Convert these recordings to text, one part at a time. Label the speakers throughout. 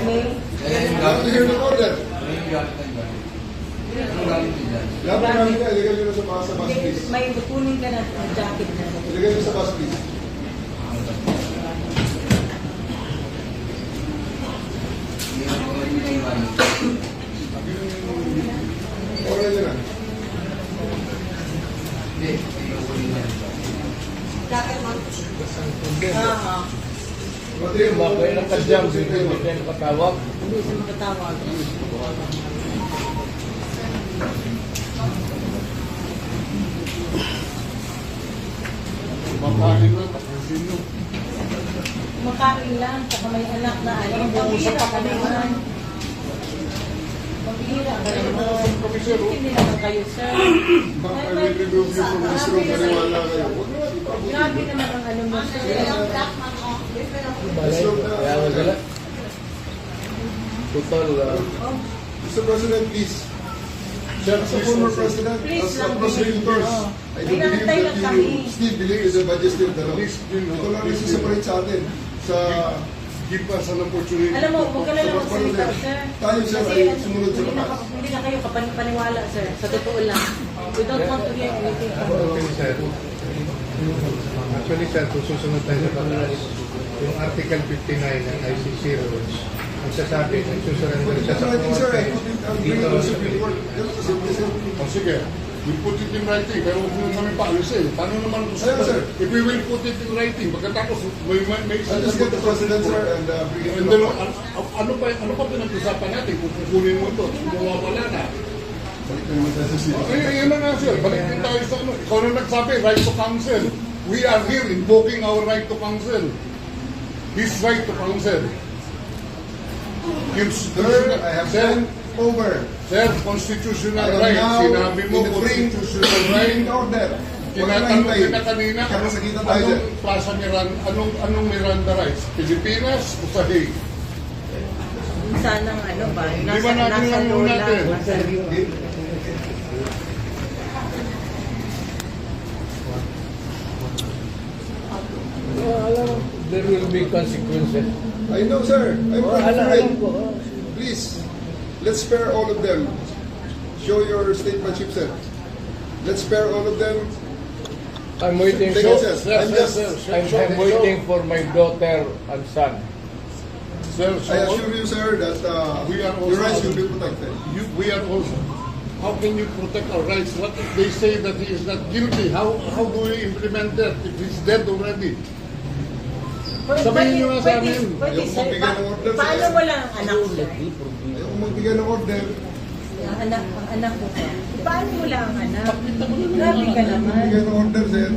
Speaker 1: May?
Speaker 2: Dapat hear the order. Dapat namin ka, ilagay nyo na sa bus, please.
Speaker 1: May kukunin ka na ang jacket na.
Speaker 2: Ilagay nyo sa bus, please. Order nyo na.
Speaker 1: Jacket mo?
Speaker 3: Bakit nakadjam, hindi siya nakatawag.
Speaker 1: Hindi siya makatawag.
Speaker 2: Makain na, tapusin nyo.
Speaker 1: Makain lang, saka may anak na ano. Pambihira ka naman. Pambihira ka naman. Hindi naman kayo, sir.
Speaker 2: Maka-remove yung provision ng maniwala kayo.
Speaker 1: Grabe naman ang ano mo, sir.
Speaker 3: Kaya wala. Total,
Speaker 2: Mr. President, please. Sir, as a former president,
Speaker 1: Please
Speaker 2: as
Speaker 1: lang,
Speaker 2: prosecutors, I do believe
Speaker 1: Pinantay lang
Speaker 2: that
Speaker 1: kami.
Speaker 2: you still believe in the majesty of the law. Ito lang yung separate sa atin. Sa give us an opportunity.
Speaker 1: Alam mo, huwag ka na lang
Speaker 2: Sa
Speaker 1: magsalita,
Speaker 2: pagpapalala.
Speaker 1: sir.
Speaker 2: Tayo, sir,
Speaker 1: Kasi
Speaker 2: ay
Speaker 1: ano,
Speaker 2: sumunod sa batas.
Speaker 1: Hindi na kayo kapaniwala, sir. Sa totoo lang. We don't want to hear anything from you.
Speaker 4: Actually, sir, kung susunod tayo sa batas, yung Article 59 ng ICC rules, nagsasabi, nagsusurrender siya sa
Speaker 2: Writing, sir, I
Speaker 4: korte.
Speaker 2: put it,
Speaker 4: Dito,
Speaker 2: I'll bring it to Supreme Court.
Speaker 5: O sige, we put it in writing, pero huwag nyo kami paalisin. Paano naman kung
Speaker 2: Ayan, sir.
Speaker 5: if we will put it in writing, pagkatapos may
Speaker 2: I'll just get the president, sir, and bring it to
Speaker 5: And
Speaker 2: the
Speaker 5: then,
Speaker 2: court.
Speaker 5: ano pa pinag-usapan natin kung kukunin mo ito, kung mawawala na?
Speaker 2: Balik na naman tayo sa city.
Speaker 5: Yan na nga sir, balik din tayo sa ano. Ikaw na nagsabi, right to counsel. We are here invoking our right to counsel. His right to counsel.
Speaker 2: Sir, I have sent over.
Speaker 5: Sir, constitutional
Speaker 2: I am
Speaker 5: right.
Speaker 2: now
Speaker 5: Sinabi mo,
Speaker 2: in the
Speaker 5: constitutional right.
Speaker 2: order.
Speaker 5: Tinatanong kita kanina,
Speaker 2: Kaya sa kita tayo, sir.
Speaker 5: anong Plaza Miranda, anong Miranda rights? Pilipinas o sa Hague?
Speaker 1: Sana ano ba?
Speaker 5: Di ba natin
Speaker 1: Nasa
Speaker 5: lang
Speaker 1: lola.
Speaker 5: natin?
Speaker 1: Nasa
Speaker 3: alam mo, there will be consequences.
Speaker 2: I know, sir. I'm not
Speaker 3: Alam
Speaker 2: afraid.
Speaker 3: ko.
Speaker 2: Please, let's spare all of them. Show your statesmanship, sir. Let's spare all of them.
Speaker 3: I'm waiting
Speaker 2: Take
Speaker 3: for,
Speaker 2: it, sir. I'm just,
Speaker 3: I'm waiting for my daughter and son.
Speaker 5: Sir,
Speaker 2: I assure you, sir, that
Speaker 5: We are
Speaker 2: your
Speaker 5: also-
Speaker 2: rights will be protected.
Speaker 5: we are also. How can you protect our rights? What if they say that he is not guilty? How do we implement that if he's dead already? Sabihin niyo nga sa amin.
Speaker 1: Pwede,
Speaker 2: Ayaw
Speaker 1: sir.
Speaker 2: magbigay ng order,
Speaker 1: Paano
Speaker 2: sir.
Speaker 1: wala ang anak, sir?
Speaker 2: Ayaw magbigay ng order.
Speaker 1: Ang anak mo, sir. Paano wala ang anak? Grabe ka naman.
Speaker 2: Magbigay ng order, sir.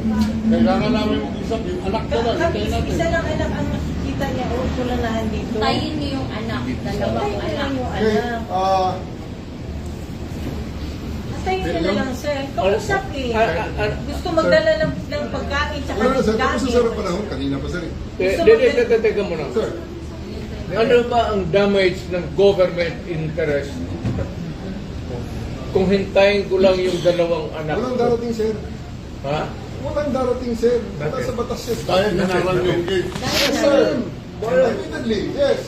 Speaker 5: Kailangan namin mag-usap. Yung anak ko lang, hintayin natin.
Speaker 1: Isa lang anak ang nakikita niya. O, ito lang nahan dito.
Speaker 6: Tayin niyo yung anak, dalawang
Speaker 1: Tayin
Speaker 6: anak.
Speaker 1: lang yung
Speaker 2: Okay,
Speaker 1: anak. Tayin niya na lang, sir. Kausap eh. Gusto magdala ng pagkain tsaka
Speaker 2: wala na, sir.
Speaker 1: ng
Speaker 2: Tapos
Speaker 1: gamit.
Speaker 2: sa sarap panahon, kanina pa, sir.
Speaker 3: Teka muna.
Speaker 2: Sir,
Speaker 3: Ano ba ang damage ng government interest? Kung hintayin ko lang yung dalawang anak
Speaker 2: walang
Speaker 3: ko.
Speaker 2: darating, sir.
Speaker 3: Ha?
Speaker 2: Walang darating, sir. Wala sa batas, sir.
Speaker 5: Dahil nanarang yung gate.
Speaker 2: Yes, sir. Admittedly, yes.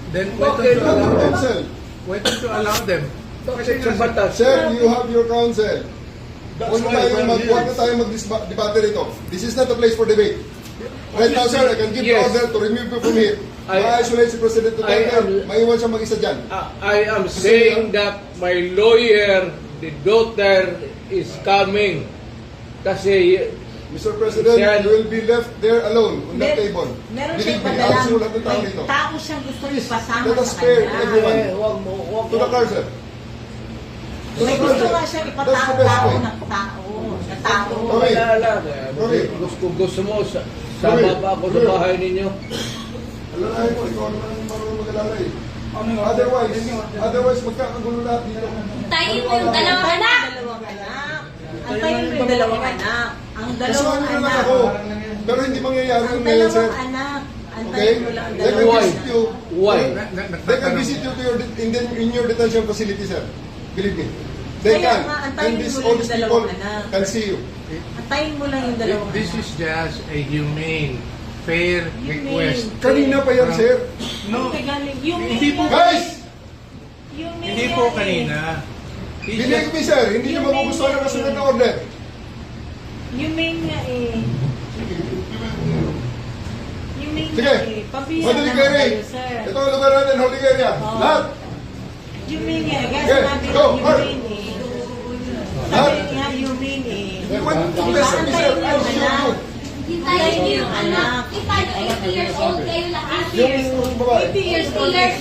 Speaker 4: Then,
Speaker 3: Bakit?
Speaker 2: Counsel.
Speaker 4: why don't you allow them?
Speaker 3: Bakit sa batas?
Speaker 2: Sir, you have your counsel.
Speaker 5: That's
Speaker 2: Huwag
Speaker 5: why we're here.
Speaker 2: na tayo mag-debate rito. This is not a place for debate. Right now, sir, I can give
Speaker 3: Yes.
Speaker 2: order to remove you from here. Ma-isolate si President Duterte. Maiwan siya mag-isa dyan.
Speaker 3: I am saying that my lawyer, the daughter, is coming. Kasi
Speaker 2: Mr. President,
Speaker 3: Yan.
Speaker 2: you will be left there alone on that table.
Speaker 1: Meron
Speaker 2: Believe
Speaker 1: siyang
Speaker 2: me, ask mo lahat ng tao
Speaker 1: padalang
Speaker 2: dito.
Speaker 1: tao siyang gusto ipasama
Speaker 2: Let us
Speaker 1: sa
Speaker 2: spare
Speaker 1: kanya.
Speaker 2: everyone.
Speaker 3: wag
Speaker 2: To the car, sir. To
Speaker 1: May
Speaker 2: the car,
Speaker 1: gusto
Speaker 2: sir.
Speaker 1: nga siyang
Speaker 2: That's the best
Speaker 1: ipatao
Speaker 2: way.
Speaker 1: ng tao. Na tao.
Speaker 2: Okay.
Speaker 3: wala lang.
Speaker 2: Okay.
Speaker 3: Gusto mo, sama pa ako sa bahay ninyo.
Speaker 2: Alalahin mo, ikaw naman ang marunong mag-alala eh. Otherwise, magkakagulo lahat dito.
Speaker 6: Tayin mo yung dalawang anak.
Speaker 1: Dalawang anak. Antayin mo yung dalawang anak. Ang dalawang
Speaker 2: Kasuhan mo na lang ako.
Speaker 1: anak.
Speaker 2: Pero hindi mangyayari
Speaker 1: Ang
Speaker 2: yung ngayon, sir.
Speaker 1: dalawang anak.
Speaker 2: Okay?
Speaker 1: Antayin mo lang ang
Speaker 2: They can
Speaker 1: dalawang
Speaker 3: Why?
Speaker 2: visit you.
Speaker 3: Why?
Speaker 2: They can visit you to your in your detention facility, sir. Believe me. They
Speaker 1: Kaya
Speaker 2: can.
Speaker 1: nga,
Speaker 2: And
Speaker 1: antayin
Speaker 2: these,
Speaker 1: mo
Speaker 2: all
Speaker 1: lang
Speaker 2: these
Speaker 1: yung
Speaker 2: people
Speaker 1: dalawang anak.
Speaker 2: can see you.
Speaker 1: Antayin mo lang yung dalawang
Speaker 4: This
Speaker 1: anak.
Speaker 4: is just a humane fair request.
Speaker 2: Kanina pa yan, sir.
Speaker 7: No,
Speaker 1: You
Speaker 7: Hindi
Speaker 1: mean,
Speaker 7: po.
Speaker 2: Guys!
Speaker 7: hindi po kanina. He's
Speaker 2: Believe me, sir, hindi nyo magugustuhan ang kasunod na order.
Speaker 1: You mean nga eh. You mean
Speaker 2: Sige.
Speaker 1: nga eh. Pabira
Speaker 2: Holding
Speaker 1: naman
Speaker 2: area.
Speaker 1: kayo, sir.
Speaker 2: Ito ang lugar natin, holding area.
Speaker 1: Oh.
Speaker 2: Lahat.
Speaker 1: You mean nga. Kaya
Speaker 2: Okay,
Speaker 1: sinabi
Speaker 2: go,
Speaker 1: ko, you
Speaker 2: Mark.
Speaker 1: mean eh.
Speaker 2: Lahat.
Speaker 1: Sabi nga, you mean eh.
Speaker 2: You want to listen me, sir? I'll show you.
Speaker 6: Hintayin niyo yung anak. Di ba 80 years old kayo lahat?
Speaker 2: Yung babae.
Speaker 1: 80 years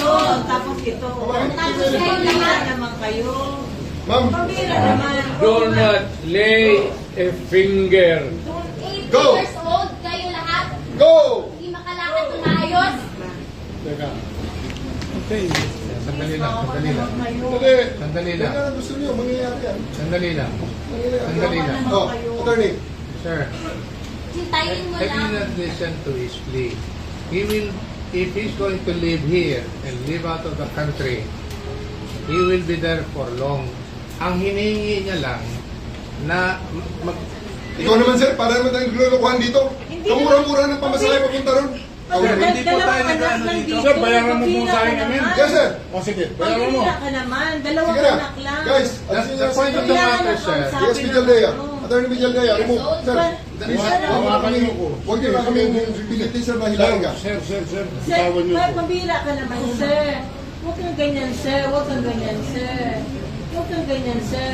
Speaker 1: old. Tapos ito. Tapos kayo lahat naman kayo.
Speaker 2: Ma'am,
Speaker 1: Pabira naman.
Speaker 3: Do not lay a finger.
Speaker 6: 80
Speaker 2: Go.
Speaker 6: years old kayo lahat.
Speaker 2: go!
Speaker 6: Hindi makalakad ng maayos.
Speaker 5: Teka.
Speaker 4: Sandali lang, sandali lang.
Speaker 5: Hindi.
Speaker 4: Sandali
Speaker 2: Yan
Speaker 4: lang.
Speaker 2: ang gusto niyo, mangyayari yan.
Speaker 4: Sandali lang.
Speaker 2: Mangyayari.
Speaker 4: Sandali lang.
Speaker 2: Oh, attorney.
Speaker 4: Sir,
Speaker 6: Hintayin mo
Speaker 4: I will
Speaker 6: lang.
Speaker 4: not listen to his plea. He will, if he's going to live here and live out of the country, he will be there for long. Ang hinihingi niya lang na
Speaker 2: Ikaw naman, sir, para naman tayong glulukuhan dito.
Speaker 1: Hindi
Speaker 2: Kamura-mura ng pamasahe papunta ron. Ikaw naman.
Speaker 7: Hindi po tayo nag-ano dito.
Speaker 5: Sir, bayaran mo po sa akin namin.
Speaker 2: Yes, sir.
Speaker 5: O sige, bayaran mo.
Speaker 1: Pabira ka naman. Dalawang
Speaker 2: Sige na.
Speaker 1: anak lang.
Speaker 2: Guys,
Speaker 4: That's
Speaker 2: alisin
Speaker 4: the
Speaker 2: niyo
Speaker 4: point
Speaker 2: si
Speaker 4: of the matter, sir.
Speaker 2: Yes, Villaldea. Attorney Villaldea, remove. Sir, please,
Speaker 5: Hawakan niyo ko.
Speaker 2: huwag niyo na kami pilitin, sir, na hilahin ka.
Speaker 5: Sir,
Speaker 1: Sir,
Speaker 5: bitawan niyo ko.
Speaker 1: pabira ka naman, sir. Huwag kang ganyan, sir. Huwag kang ganyan, sir. Huwag kang ganyan, sir.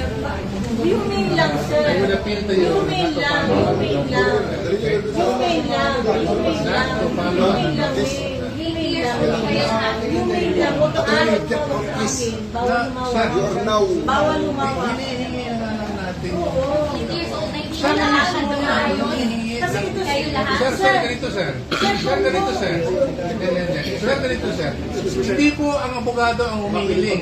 Speaker 1: You mean lang, sir.
Speaker 4: I will appeal to you.
Speaker 1: You mean lang. You mean lang. You mean lang. You mean lang. You mean lang, eh. You mean lang. You mean lang. Huwag kang araw mo akin. Bawal
Speaker 2: You are
Speaker 1: lumawa.
Speaker 2: now...
Speaker 1: Bawal lumawa.
Speaker 4: hinihingi na lang natin.
Speaker 1: Oo.
Speaker 6: 80 years old na hindi makalakad ng maayos.
Speaker 1: Kasi ito,
Speaker 6: Kayo lahat.
Speaker 4: Sir, ganito, sir. Sir, ganito, sir. Sir, ganito, sir. Hindi po ang abogado ang humihiling.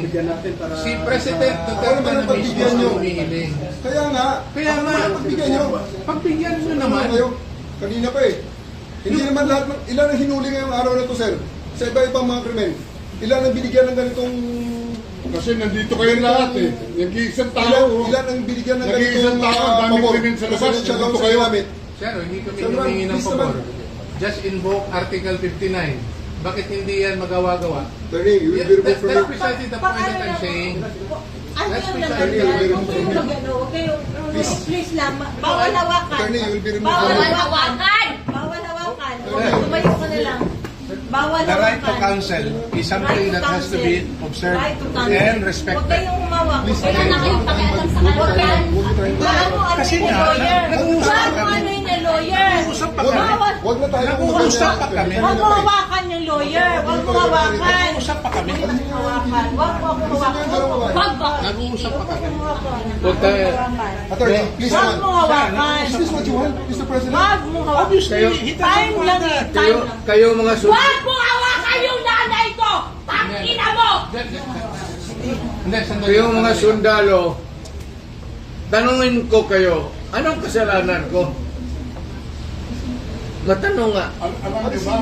Speaker 4: Si President Duterte na mismo ang humihiling.
Speaker 2: Kaya nga,
Speaker 4: Kaya nga,
Speaker 2: pagbigyan niyo.
Speaker 4: pagbigyan nyo naman.
Speaker 2: Kayo, kanina pa eh. Hindi naman lahat ng... Ilan ang hinuli ngayong araw na to, sir? Sa iba-ibang mga krimen. Ilan ang binigyan ng ganitong...
Speaker 5: Kasi nandito kayo lahat eh. Nag-iisang
Speaker 2: Ilan,
Speaker 5: tao.
Speaker 2: ilan ang binigyan ng
Speaker 5: Nag-iisang
Speaker 2: ganitong...
Speaker 5: tao, daming
Speaker 2: pabor?
Speaker 5: krimen sa labas.
Speaker 2: Presidential
Speaker 5: Nandito
Speaker 2: loan sa
Speaker 5: kayo.
Speaker 2: gamit.
Speaker 4: Sir, hindi kami
Speaker 2: Sir, ma'am,
Speaker 4: humingi ng
Speaker 2: please
Speaker 4: pabor.
Speaker 2: naman.
Speaker 4: Just invoke Article 59. Bakit hindi yan magawa-gawa?
Speaker 2: Attorney, you will be removed from
Speaker 4: That's
Speaker 2: it.
Speaker 4: precisely the point that I'm saying.
Speaker 1: Ano
Speaker 4: That's
Speaker 1: yung
Speaker 4: precisely
Speaker 1: naman
Speaker 2: the
Speaker 1: yan?
Speaker 2: point.
Speaker 1: Huwag kayong mag-ano. Huwag kayong... Please lang. Bawal hawakan.
Speaker 2: Attorney, you will be removed
Speaker 1: Bawal
Speaker 2: from it.
Speaker 1: hawakan. Bawal hawakan. Tumayo ka na lang. Bawal
Speaker 7: The right to
Speaker 1: hawakan.
Speaker 7: counsel is something that has to be observed
Speaker 1: Right to counsel.
Speaker 7: and
Speaker 1: Huwag
Speaker 7: respected.
Speaker 1: kayong humawak. Huwag
Speaker 6: Wala na kayong pakialam sa kalooban.
Speaker 1: Ano
Speaker 7: Kasi
Speaker 1: yung
Speaker 7: nga,
Speaker 1: lawyer?
Speaker 7: nag-uusap
Speaker 1: Ano
Speaker 7: kami.
Speaker 1: ano yung lawyer?
Speaker 7: Nag-uusap pa kami.
Speaker 1: Bawal.
Speaker 2: Huwag na tayo
Speaker 7: Nag-uusap pa kami.
Speaker 1: Huwag mo hawakan yung lawyer. Huwag mo hawakan.
Speaker 7: Nag-uusap pa kami.
Speaker 1: Huwag mo hawakan. Huwag mo ako hawakan.
Speaker 6: Wag ba?
Speaker 4: Nag-uusap pa kami.
Speaker 3: Punta,
Speaker 2: Attorney, please
Speaker 1: Huwag mo
Speaker 2: naman.
Speaker 1: hawakan.
Speaker 2: Is this what you want, Mr. President?
Speaker 1: Huwag mo hawakan.
Speaker 7: Obviously,
Speaker 3: Kayo-
Speaker 7: he
Speaker 1: Time
Speaker 7: doesn't
Speaker 1: lang
Speaker 7: want
Speaker 1: eh.
Speaker 7: that.
Speaker 3: kayo,
Speaker 1: Time lang.
Speaker 3: kayo mga
Speaker 6: Wag mo hawakan yung nanay ko! Tangina mo!
Speaker 4: Hindi, sandali.
Speaker 3: Kayong mga sundalo, tanungin ko kayo, anong kasalanan ko? Matanong nga.
Speaker 5: Alam niyo ba?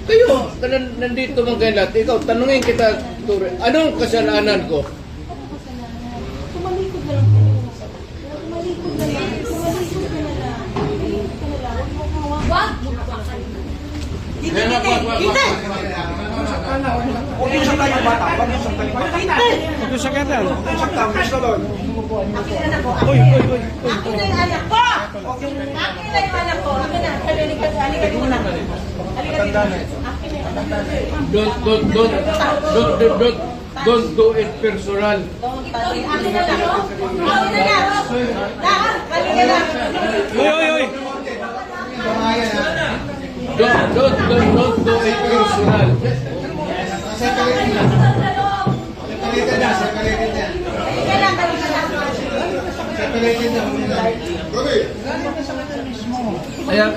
Speaker 3: Kayo, nandito mga kayo lahat. Ikaw, tanungin kita, Ture, anong kasalanan ko?
Speaker 1: Tumalikod na lang kayo. Tumalikod na lang. Tumalikod ka na lang. Tumalikod ka na lang. Huwag mo hawakan.
Speaker 6: Wag mo hawakan.
Speaker 1: Hindi, hindi, hindi.
Speaker 7: Huwag yung sa tayo bata. Huwag yung sa tayo bata. Huwag yung sa kernel. Huwag yung sa tao. Gusto doon.
Speaker 1: Akin na anak ko.
Speaker 7: Uy, uy, uy.
Speaker 1: Akin na yung anak ko. Akin na yung anak ko. Akin na. Halika dito na. Halika dito. Akin na yung anak ko.
Speaker 3: Don't do it personal.
Speaker 1: Akin na lang. Akin na lang. Halika lang.
Speaker 7: Uy, uy, uy.
Speaker 3: Don't do it personal.
Speaker 1: Halika lang. Halika lang.
Speaker 2: Robbie,
Speaker 3: Ayan,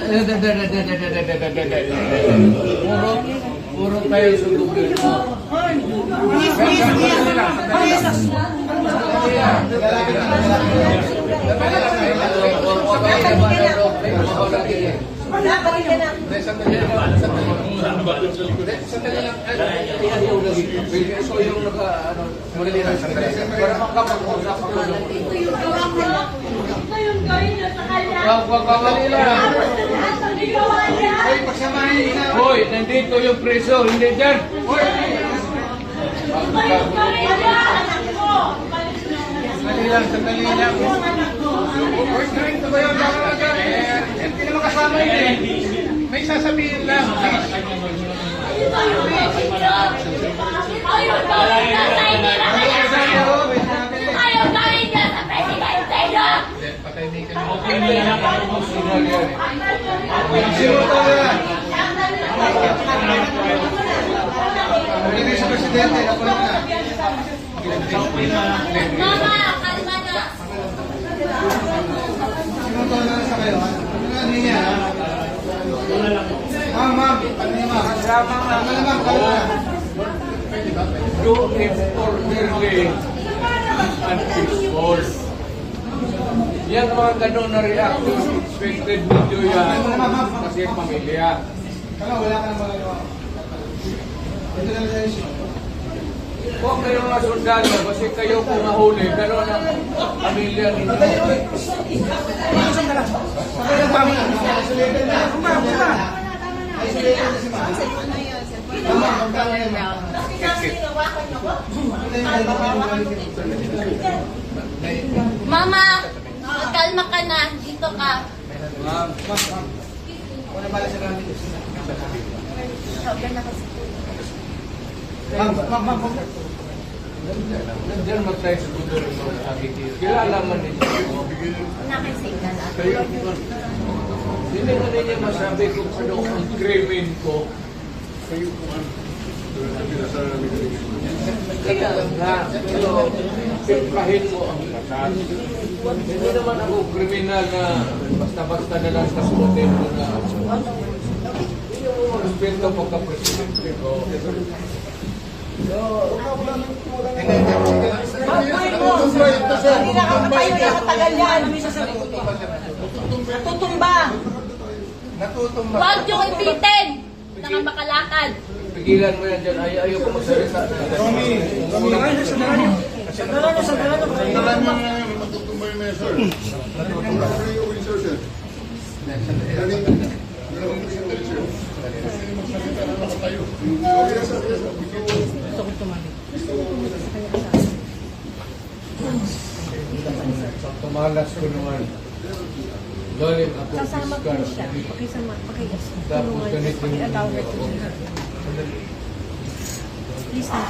Speaker 3: puro kayo sundugin mo.
Speaker 1: Dapat ka na.
Speaker 4: Sandali lang. Sandali lang.
Speaker 3: So yung naka, ano, muli lang sandali. Para makapag-usap ako.
Speaker 1: Ngayon gawin na sa kanya.
Speaker 3: Wag, madali lang. Hoy, nandito yung preso, hindi dyan. Hoy!
Speaker 4: Sandali lang, sandali lang. Hindi naman kasama yun eh. May sasabihin lang.
Speaker 6: Ayaw gawin niya sa presidente niyo!
Speaker 4: Patahimikan mo.
Speaker 3: Hindi na emotional yan.
Speaker 2: Sinutang yan. Hindi sa presidente, nakulit na.
Speaker 6: Mama, kalma na!
Speaker 2: Sinutang na sa kayo. Ano niya? Ma'am, ano niya ma'am? Ano na ma'am?
Speaker 3: Do it orderly and peaceful. Yan mga ganun na reaction, expected video yan. Kasi pamilya.
Speaker 2: Kala, wala ka na magagawa. Ito na lang issue.
Speaker 3: Huwag kayo mga sundalo, kasi kayo kung mahuli, ganun ang pamilya ninyo.
Speaker 2: Isolated na. Isolated na si ma'am. Ma'am, magkano yan ma'am?
Speaker 6: Mama, magkalma ka na. Dito ka.
Speaker 2: Wala bala sa gamit. Ma'am.
Speaker 3: Nandiyan matay sa gobernador ng Cavite. Kilala man ninyo.
Speaker 6: Nakisignal ako.
Speaker 3: Hindi mo ninyo masabi kung ano ang krimen ko. Kaya nga, pero simplahin mo ang batas. Hindi naman ako kriminal na basta-basta na lang kasuotin mo na. Hindi mo respeto pagka-presidente ko.
Speaker 1: Tutumbay ito, sir. Hindi nakakatayo na katagal yan. Tutumba.
Speaker 4: Natutumba.
Speaker 6: Huwag yung ipitin! Nakamakalakad.
Speaker 3: Pigilan mo yan dyan. Ayaw ko magsalita.
Speaker 5: Sandalan mo nga yung matutumbay na yun, sir.
Speaker 3: Tumalas ko naman. Galing ako
Speaker 1: Kasama ko
Speaker 3: fiskal.
Speaker 1: siya. Pakisama. Pakiyas.
Speaker 3: Tapos ganito yung
Speaker 1: Atawag ko. Please na.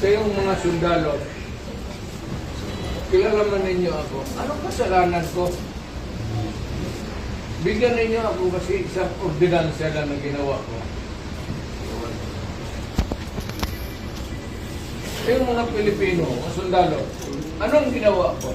Speaker 3: Kayong mga sundalo, kilala man ninyo ako. Anong kasalanan ko? Bigyan ninyo ako kasi isang ordinansya lang na ginawa ko. Kayong mga Pilipino, mga sundalo, anong ginawa ko?